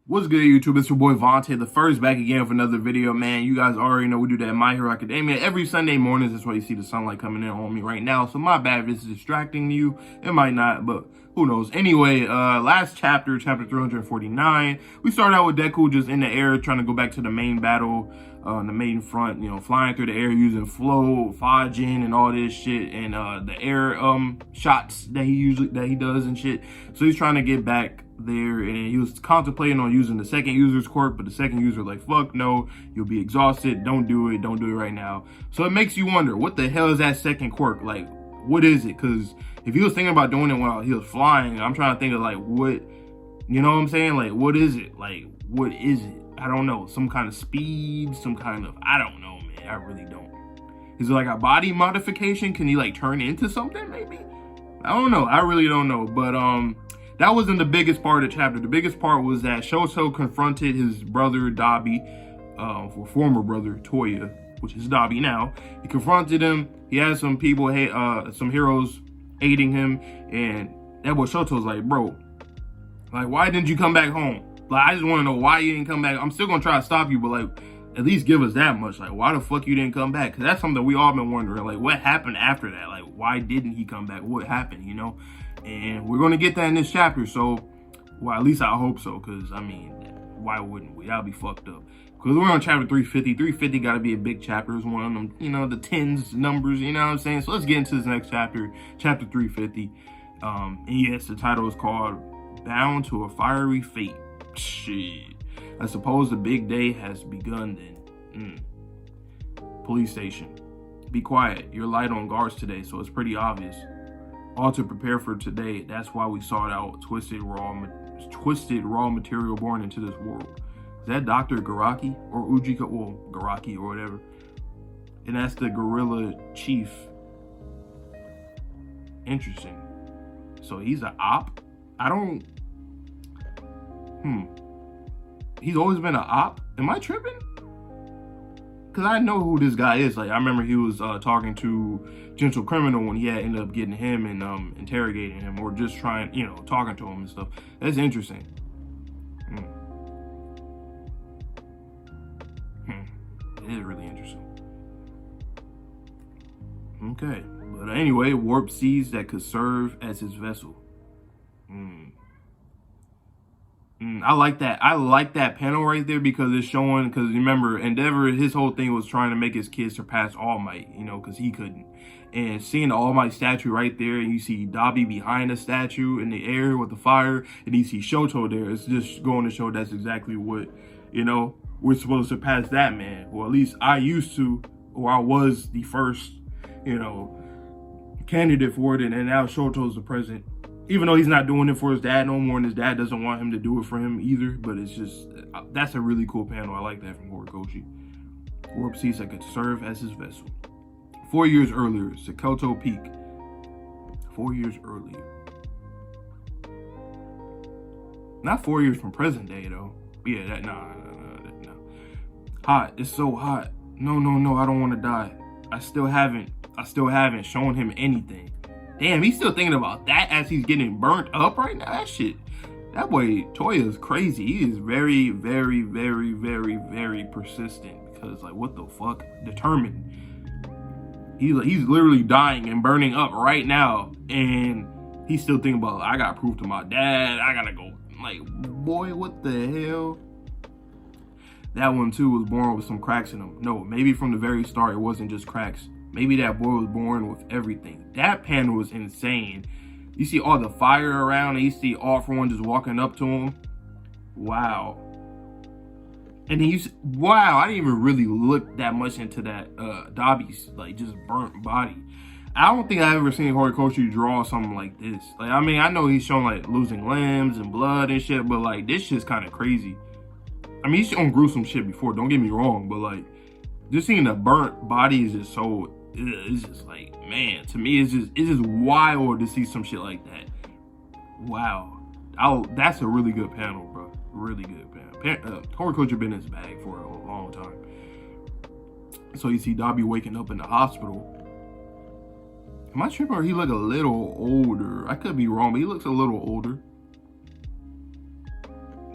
What's good, YouTube? It's your boy Vontae the First, back again with another video, man. You guys already know we do that My Hero Academia every Sunday mornings. That's why you see the sunlight coming in on me right now. So my bad if it's distracting you. It might not, but who knows. Anyway, last chapter 349. We started out with Deku just in the air trying to go back to the main battle, the main front, you know, flying through the air using flow, fudging, and all this shit, and the air shots that he does and shit. So he's trying to get back there, and he was contemplating on using the second user's quirk, but the second user like, fuck no, you'll be exhausted, don't do it right now. So it makes you wonder, what the hell is that second quirk? Like, what is it? Because if he was thinking about doing it while he was flying, I'm trying to think of like, what, you know what I'm saying? Like, what is it? Like, what is it? I don't know. Some kind of speed, some kind of, I don't know, man. I really don't. Is it like a body modification? Can he like turn into something maybe? I don't know. I really don't know. But that wasn't the biggest part of the chapter. The biggest part was that Shoto confronted his brother Dabi, former brother Touya, which is Dabi now. He confronted him. He had some people, some heroes aiding him, and that boy Shoto's like, bro, like, why didn't you come back home? Like, I just want to know why you didn't come back. I'm still gonna try to stop you, but like, at least give us that much. Like, why the fuck you didn't come back? Because that's something we all been wondering. Like, what happened after that? Like, why didn't he come back? What happened, you know? And we're going to get that in this chapter. So, well, at least I hope so. Because, I mean, why wouldn't we? That'll be fucked up. Because we're on chapter 350. 350 got to be a big chapter. It's one of them, you know, the tens numbers, you know what I'm saying? So let's get into this next chapter, chapter 350. And yes, the title is called Bound to a Fiery Fate. Shit. I suppose the big day has begun then. Police station. Be quiet. You're light on guards today, so it's pretty obvious. All to prepare for today. That's why we sought out twisted raw material born into this world. Is that Dr. Garaki or Ujika? Well, Garaki or whatever. And that's the gorilla chief. Interesting. So he's an op? I don't... He's always been an op? Am I tripping? Because I know who this guy is. Like, I remember he was talking to Gentle Criminal when he had ended up getting him and interrogating him, or just trying, you know, talking to him and stuff. That's interesting. It is really interesting. Okay. But anyway, warp seas that could serve as his vessel. I like that. I like that panel right there because it's showing, because remember, Endeavor, his whole thing was trying to make his kids surpass All Might, you know, because he couldn't. And seeing the All Might statue right there, and you see Dabi behind the statue in the air with the fire, and you see Shoto there, it's just going to show that's exactly what, you know, we're supposed to surpass that man. Well, at least I used to, or I was the first, you know, candidate for it, and now Shoto's the president. Even though he's not doing it for his dad no more, and his dad doesn't want him to do it for him either. But it's just, that's a really cool panel. I like that from Horikoshi. Warp seas that could serve as his vessel. 4 years earlier, Sekoto Peak. 4 years earlier. Not 4 years from present day, though. Yeah, that, no. Hot, it's so hot. No, I don't want to die. I still haven't shown him anything. Damn, he's still thinking about that as he's getting burnt up right now. That shit, that boy Touya is crazy. He is very, very, very, very, very persistent. Because, like, what the fuck? Determined. He's literally dying and burning up right now. And he's still thinking about, I got proof to my dad. I gotta go. Like, boy, what the hell? That one, too, was born with some cracks in him. No, maybe from the very start, it wasn't just cracks. Maybe that boy was born with everything. That panel was insane. You see all the fire around, and you see All For One just walking up to him. Wow. And then you see, wow, I didn't even really look that much into that Dabi's, like, just burnt body. I don't think I've ever seen Horikoshi draw something like this. Like, I mean, I know he's shown, like, losing limbs and blood and shit, but, like, this shit's kind of crazy. I mean, he's shown gruesome shit before, don't get me wrong, but, like, just seeing the burnt body is just so... It's just like, man, to me, it's just wild to see some shit like that. Wow. That's a really good panel, bro. Really good panel. Horikoshi been in his bag for a long time. So you see Dabi waking up in the hospital. Am I tripping, or he look a little older? I could be wrong, but he looks a little older.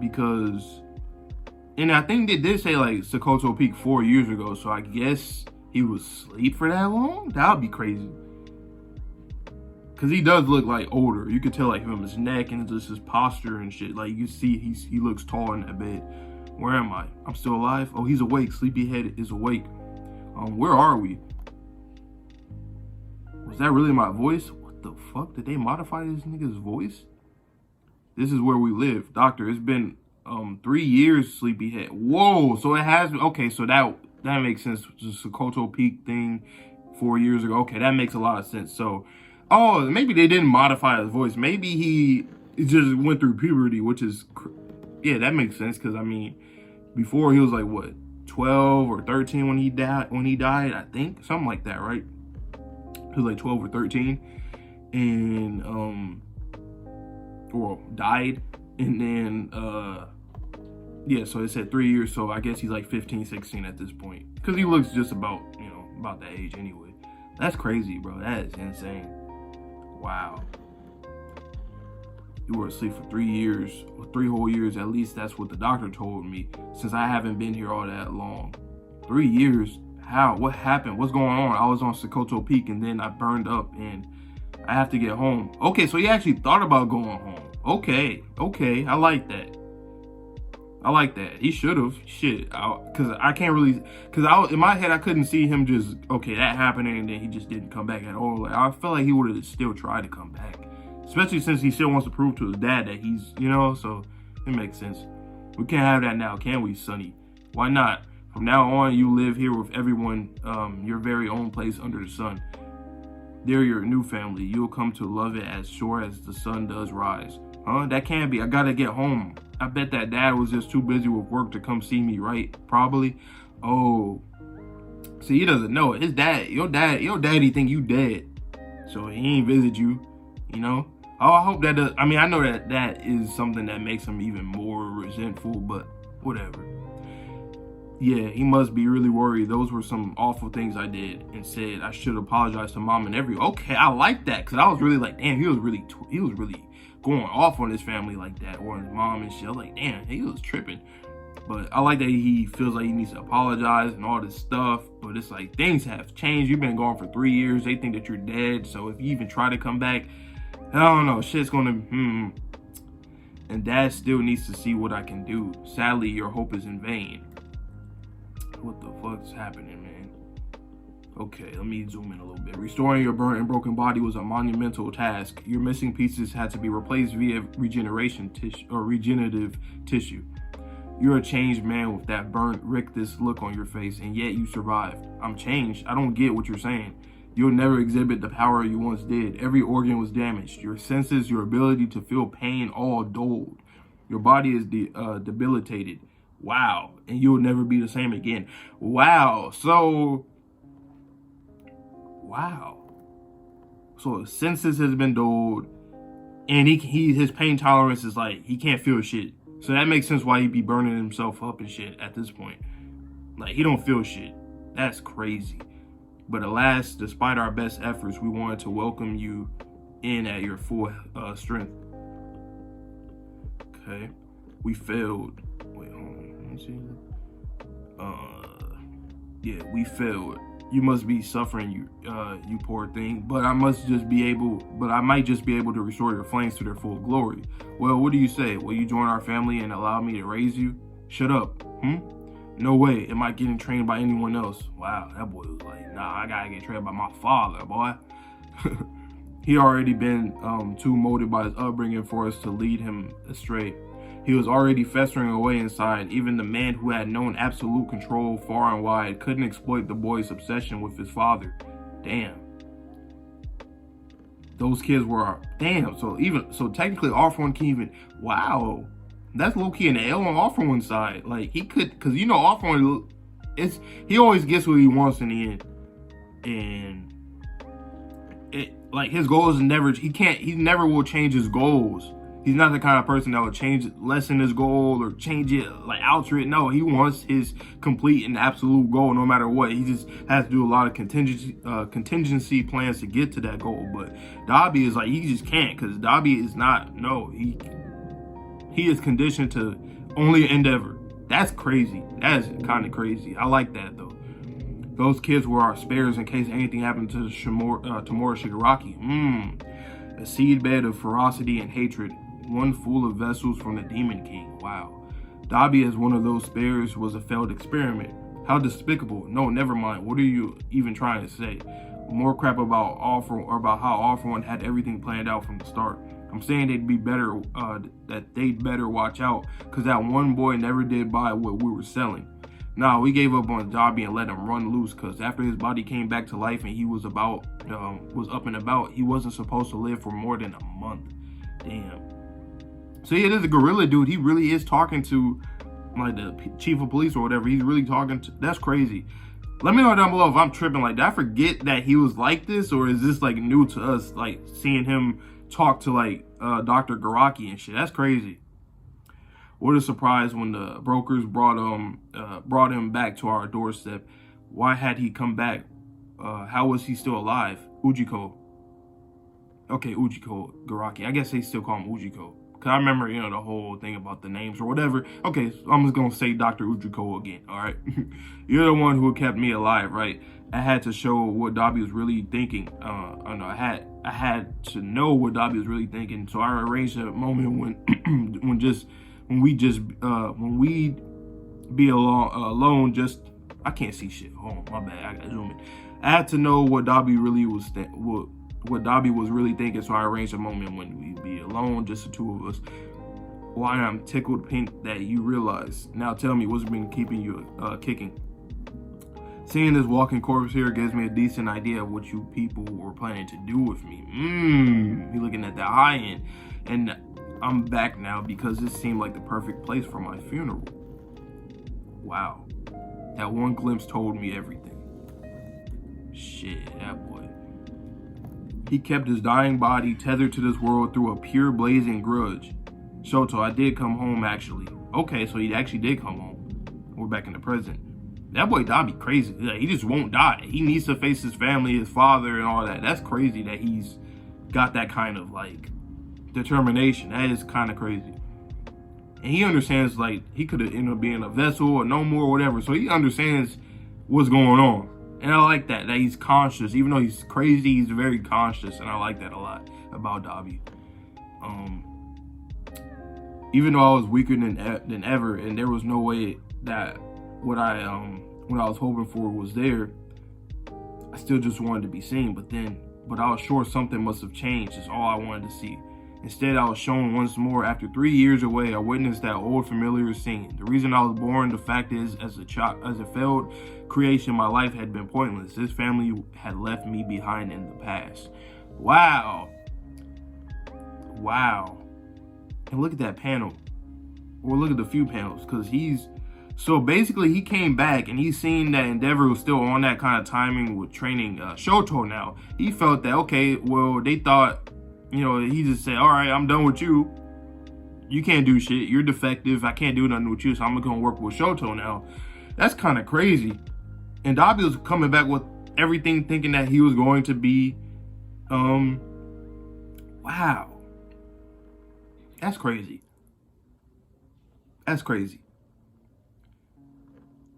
because, and I think they did say like Sokoto Peak 4 years ago, so I guess he was asleep for that long? That would be crazy. Cause he does look like older. You could tell like from his neck and just his posture and shit. Like you see he looks tall in that bed. Where am I? I'm still alive? Oh, he's awake. Sleepyhead is awake. Where are we? Was that really my voice? What the fuck? Did they modify this nigga's voice? This is where we live. Doctor, it's been 3 years, Sleepyhead. Whoa, so it has, okay, so that makes sense. The Sokoto Peak thing 4 years ago. Okay, that makes a lot of sense. So, oh, maybe they didn't modify his voice. Maybe he just went through puberty, which is, yeah, that makes sense. Because, I mean, before he was like, what, 12 or 13 when he died, I think? Something like that, right? He was like 12 or 13. And, well, died. And then, yeah, so it said 3 years. So I guess he's like 15, 16 at this point. Because he looks just about, you know, about that age anyway. That's crazy, bro. That is insane. Wow. You were asleep for 3 years, or 3 whole years, at least that's what the doctor told me, since I haven't been here all that long. 3 years? How? What happened? What's going on? I was on Sokoto Peak and then I burned up and I have to get home. Okay, so he actually thought about going home. Okay, I like that. He should have. Shit, because I can't really, because in my head I couldn't see him just, okay, that happening and then he just didn't come back at all. Like, I felt like he would have still tried to come back, especially since he still wants to prove to his dad that he's, you know, so it makes sense. We can't have that now, can we, Sonny? Why not? From now on, you live here with everyone, your very own place under the sun. They're your new family. You'll come to love it as sure as the sun does rise. Huh? That can't be. I gotta get home. I bet that dad was just too busy with work to come see me, right? Probably. Oh. See, he doesn't know it. His dad, your daddy think you dead. So he ain't visit you, you know? Oh, I hope that does. I mean, I know that is something that makes him even more resentful, but whatever. Yeah, he must be really worried. Those were some awful things I did and said I should apologize to mom and everyone. Okay, I like that, because I was really like, damn, he was really going off on his family like that, or his mom and shit. I was like, damn, he was tripping. But I like that he feels like he needs to apologize and all this stuff. But it's like, things have changed. You've been gone for 3 years. They think that you're dead. So if you even try to come back, I don't know, shit's gonna, And dad still needs to see what I can do. Sadly, your hope is in vain. What the fuck's happening, man? Okay, let me zoom in a little bit. Restoring your burnt and broken body was a monumental task. Your missing pieces had to be replaced via regenerative tissue. You're a changed man with that burnt, rictus look on your face, and yet you survived. I'm changed. I don't get what you're saying. You'll never exhibit the power you once did. Every organ was damaged. Your senses, your ability to feel pain, all dulled. Your body is debilitated. Wow. And you'll never be the same again. Wow. So his senses has been dulled, and his pain tolerance is like, he can't feel shit. So that makes sense why he'd be burning himself up and shit at this point. Like, he don't feel shit. That's crazy. But alas, despite our best efforts, we wanted to welcome you in at your full strength. Okay. We failed. Wait, hold on. Let me see. Yeah, we failed. You must be suffering, you poor thing. But I might just be able to restore your flames to their full glory. Well, what do you say? Will you join our family and allow me to raise you? Shut up. No way. Am I getting trained by anyone else? Wow, that boy was like, nah, I gotta get trained by my father, boy. He already been too molded by his upbringing for us to lead him astray. He was already festering away inside. Even the man who had known absolute control far and wide couldn't exploit the boy's obsession with his father. Damn. Those kids were, damn, so technically All For One can even, wow. That's low-key an L on All For One's side. Like, he could, because you know All For One, he always gets what he wants in the end. And like, his goals never, he never will change his goals. He's not the kind of person that would lessen his goal or change it, like alter it. No, he wants his complete and absolute goal no matter what. He just has to do a lot of contingency plans to get to that goal. But Dabi is like, he just can't, because Dabi is not, no, he is conditioned to Only Endeavor. That's crazy. That is kind of crazy. I like that though. Those kids were our spares in case anything happened to Tomura Shigaraki. A seedbed of ferocity and hatred. One full of vessels from the Demon King. Wow. Dabi as one of those spares was a failed experiment. How despicable. No, never mind. What are you even trying to say? More crap about how All For One had everything planned out from the start. I'm saying they'd be better, that they'd better watch out, because that one boy never did buy what we were selling. Nah, we gave up on Dabi and let him run loose, because after his body came back to life and he was up and about, he wasn't supposed to live for more than a month. Damn. So yeah, there's a gorilla dude. He really is talking to like the chief of police or whatever. He's really talking to, that's crazy. Let me know down below if I'm tripping. Like, did I forget that he was like this, or is this like new to us, like seeing him talk to like Dr. Garaki and shit? That's crazy. What a surprise when the brokers brought him back to our doorstep. Why had he come back? How was he still alive? Ujiko. Okay, Ujiko Garaki. I guess they still call him Ujiko. Cause I remember, you know, the whole thing about the names or whatever. Okay, so I'm just gonna say Dr. Ujiko again, all right? You're the one who kept me alive, right? I had to show what Dabi was really thinking. I had to know what Dabi was really thinking. So I arranged a moment when we'd be alone. Just I can't see shit. Oh my bad. I gotta zoom in. I had to know what Dabi really was what Dabi was really thinking, so I arranged a moment when we'd be alone, just the two of us. Why I'm tickled pink that you realize. Now tell me, what's been keeping you kicking? Seeing this walking corpse here gives me a decent idea of what you people were planning to do with me. You're looking at that high end. And I'm back now because this seemed like the perfect place for my funeral. Wow. That one glimpse told me everything. Shit, that boy. He kept his dying body tethered to this world through a pure blazing grudge. Shoto, I did come home actually. Okay, so he actually did come home. We're back in the present. That boy Dabi crazy. He just won't die. He needs to face his family, his father, and all that. That's crazy that he's got that kind of like determination. That is kind of crazy. And he understands, like, he could have ended up being a vessel or no more or whatever. So he understands what's going on. And I like that he's conscious. Even though he's crazy, he's very conscious. And I like that a lot about Dabi. Even though I was weaker than ever, and there was no way that what I was hoping for was there, I still just wanted to be seen. But I was sure something must have changed. It's all I wanted to see. Instead, I was shown once more. After 3 years away, I witnessed that old familiar scene. The reason I was born, the fact is, as a failed creation, my life had been pointless. This family had left me behind in the past. Wow. Wow. And look at that panel. Or look at the few panels, because so basically he came back and he's seen that Endeavor was still on that kind of timing with training Shoto now. He felt that, okay, well, they thought, you know, he just said, all right, I'm done with you. You can't do shit. You're defective. I can't do nothing with you, so I'm going to work with Shoto now. That's kind of crazy. And Dabi was coming back with everything, thinking that he was going to be, wow. That's crazy. That's crazy.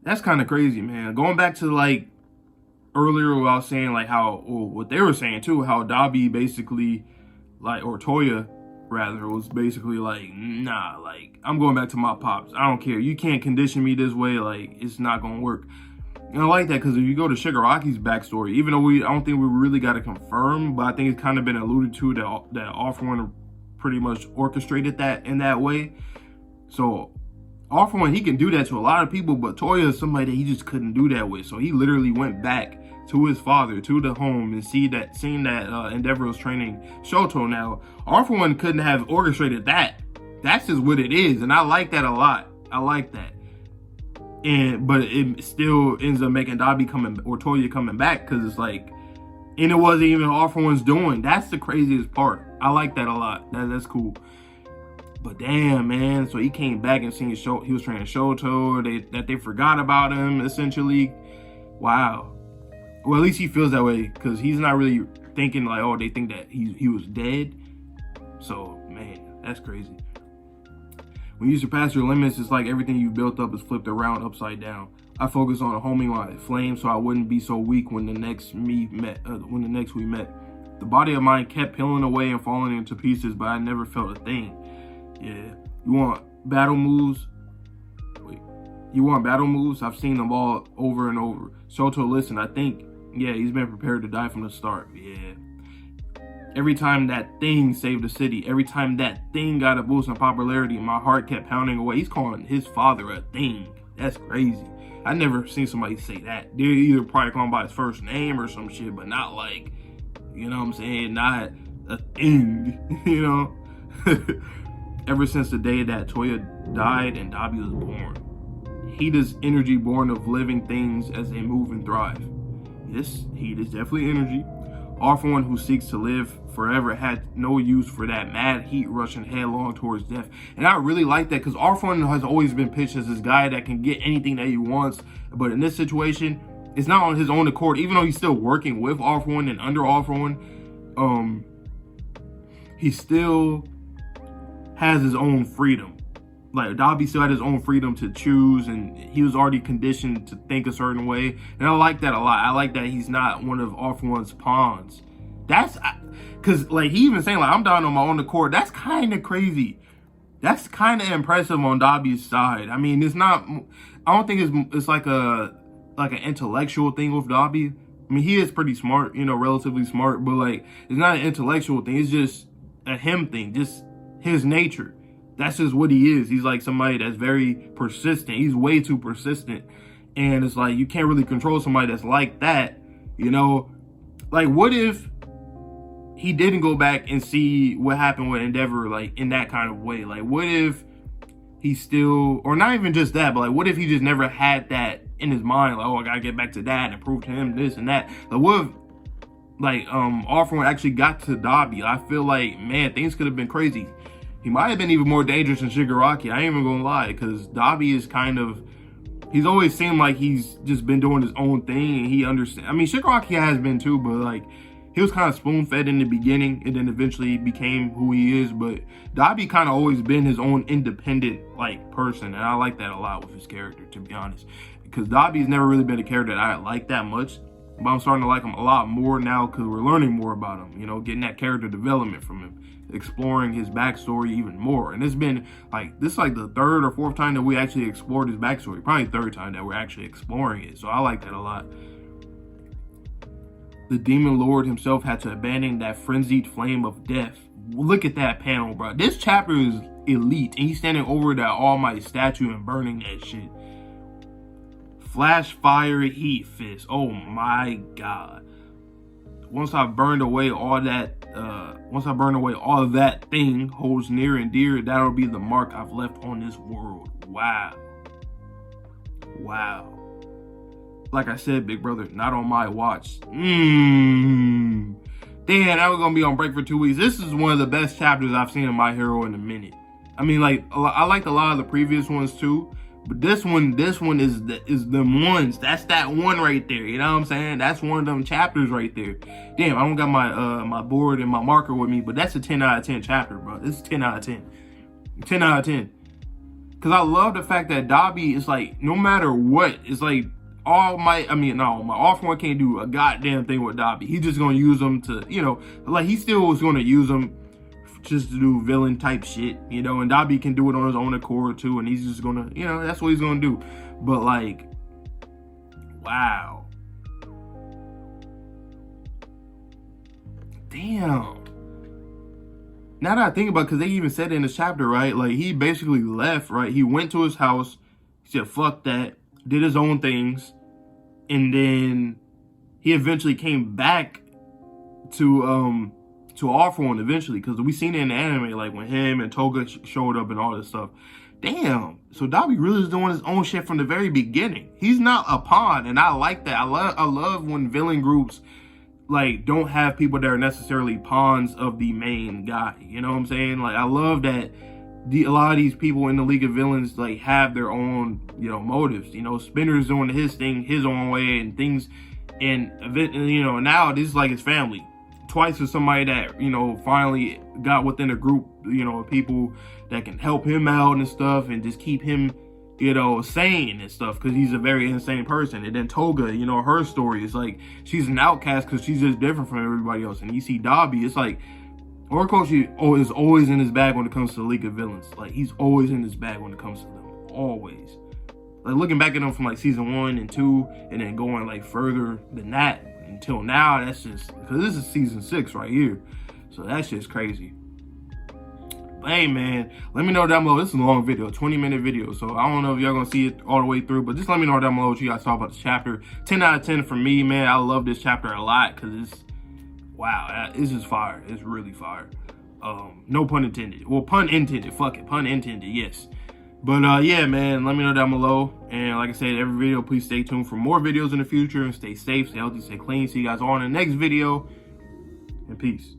That's kind of crazy, man. Going back to, like, earlier what I was saying, like, how, or what they were saying, too, how Dabi basically, like, or Touya, rather, was basically like, nah, like, I'm going back to my pops. I don't care. You can't condition me this way. Like, it's not going to work. And I like that, because if you go to Shigaraki's backstory, even though I don't think we really got to confirm, but I think it's kind of been alluded to that All For One pretty much orchestrated that in that way. So All For One, he can do that to a lot of people, but Touya is somebody that he just couldn't do that with. So he literally went back to his father, to the home, and seeing that Endeavor was training Shoto now. All For One couldn't have orchestrated that. That's just what it is, and I like that a lot. I like that. But it still ends up making Dabi Touya coming back, because it's like, and it wasn't even All For One's doing. That's the craziest part. I like that a lot. That's cool. But damn, man. So he came back and seen he was training Shoto. That they forgot about him, essentially. Wow. Well, at least he feels that way, because he's not really thinking like, oh, they think that he was dead. So, man, that's crazy. When you surpass your limits, it's like everything you built up is flipped around upside down. I focused on homing my flame so I wouldn't be so weak when the next we met. The body of mine kept peeling away and falling into pieces, but I never felt a thing. Yeah. You want battle moves? Wait. You want battle moves? I've seen them all over and over. Shoto, listen, I think, yeah, he's been prepared to die from the start. Yeah. Every time that thing saved the city, every time that thing got a boost in popularity, my heart kept pounding away. He's calling his father a thing. That's crazy. I never seen somebody say that. They either probably call him by his first name or some shit, but not like, you know what I'm saying? Not a thing, you know? Ever since the day that Touya died and Dabi was born. Heat is energy born of living things as they move and thrive. Yes, heat is definitely energy. All for one who seeks to live forever had no use for that mad heat rushing headlong towards death. And I really like that because All for One has always been pitched as this guy that can get anything that he wants. But in this situation, it's not on his own accord, even though he's still working with All for One and under All for One. He still has his own freedom. Like Dabi still had his own freedom to choose, and he was already conditioned to think a certain way. And I like that a lot. I like that he's not one of All for One's pawns. That's because, like, he even saying, like, I'm down on my own accord. That's kind of crazy. That's kind of impressive on Dabi's side. I mean, it's not. I don't think it's like an intellectual thing with Dabi. I mean, he is pretty smart, you know, relatively smart, but like, it's not an intellectual thing. It's just a him thing, just his nature. That's just what he is. He's like somebody that's very persistent. He's way too persistent. And it's like, you can't really control somebody that's like that, you know? Like, what if he didn't go back and see what happened with Endeavor, like, in that kind of way? Like, what if he still, or not even just that, but like, what if he just never had that in his mind? Like, oh, I gotta get back to that and prove to him this and that. Like, what if, like, All for One actually got to Dabi? I feel like, man, things could have been crazy. He might have been even more dangerous than Shigaraki. I ain't even gonna lie, because Dabi is kind of, he's always seemed like he's just been doing his own thing, and he understands. I mean, Shigaraki has been too, but like, he was kind of spoon-fed in the beginning, and then eventually became who he is. But Dabi kind of always been his own independent, like, person, and I like that a lot with his character, to be honest. Because Dabi's never really been a character that I like that much, but I'm starting to like him a lot more now because we're learning more about him, you know, getting that character development from him, exploring his backstory even more. And it's been like, this is like the third or fourth time that we actually explored his backstory, probably third time that we're actually exploring it. So I like that a lot. The demon lord himself had to abandon that frenzied flame of death. Look at that panel, bro. This chapter is elite, and he's standing over that almighty statue and burning that shit. Flash fire heat fist. Oh my god. Once I burned away all that thing holds near and dear, that'll be the mark I've left on this world. Wow. Wow. Like I said, big brother, not on my watch. Damn, now we're gonna be on break for 2 weeks. This is one of the best chapters I've seen in My Hero in a minute. I mean, like, I liked a lot of the previous ones too, but this one is them ones. That's that one right there. You know what I'm saying? That's one of them chapters right there. Damn, I don't got my my board and my marker with me, but that's a 10 out of 10 chapter, bro. This is 10 out of 10. 10 out of 10. Cause I love the fact that Dabi is like, no matter what, it's like my All for One can't do a goddamn thing with Dabi. He's just gonna use them to, you know, like he still was gonna use them just to do villain type shit, you know, and Dabi can do it on his own accord too, and he's just gonna, you know, that's what he's gonna do. But like, wow. Damn. Now that I think about it, because they even said it in the chapter, right? Like, he basically left, right? He went to his house, he said, fuck that, did his own things, and then he eventually came back to All for One eventually, because we seen it in the anime, like when him and Toga showed up and all this stuff. Damn. So Dabi really is doing his own shit from the very beginning. He's not a pawn, and I like that. I love when villain groups like don't have people that are necessarily pawns of the main guy. You know what I'm saying? Like, I love that a lot of these people in the League of Villains like have their own, you know, motives. You know, Spinner's doing his thing his own way and things, and you know, now this is like his family. twice for somebody that, you know, finally got within a group, you know, of people that can help him out and stuff and just keep him, you know, sane and stuff, because he's a very insane person. And then Toga, you know, her story is like, she's an outcast because she's just different from everybody else. And you see Dabi, it's like, Horikoshi is always in his bag when it comes to the League of Villains. Like, he's always in his bag when it comes to them. Always. Like, looking back at them from like season 1 and 2, and then going like further than that until now, that's just, because this is season 6 right here. So that's just crazy. But hey, man, let me know down below. This is a long video, 20-minute video. So I don't know if y'all gonna see it all the way through, but just let me know down below what you guys thought about this chapter. 10 out of 10 for me, man. I love this chapter a lot because it's, wow, it's just fire. It's really fire. No pun intended. Well, pun intended. Fuck it. Pun intended. Yes. But yeah, man, let me know down below. And like I said, every video, please stay tuned for more videos in the future. And stay safe, stay healthy, stay clean. See you guys all in the next video. And peace.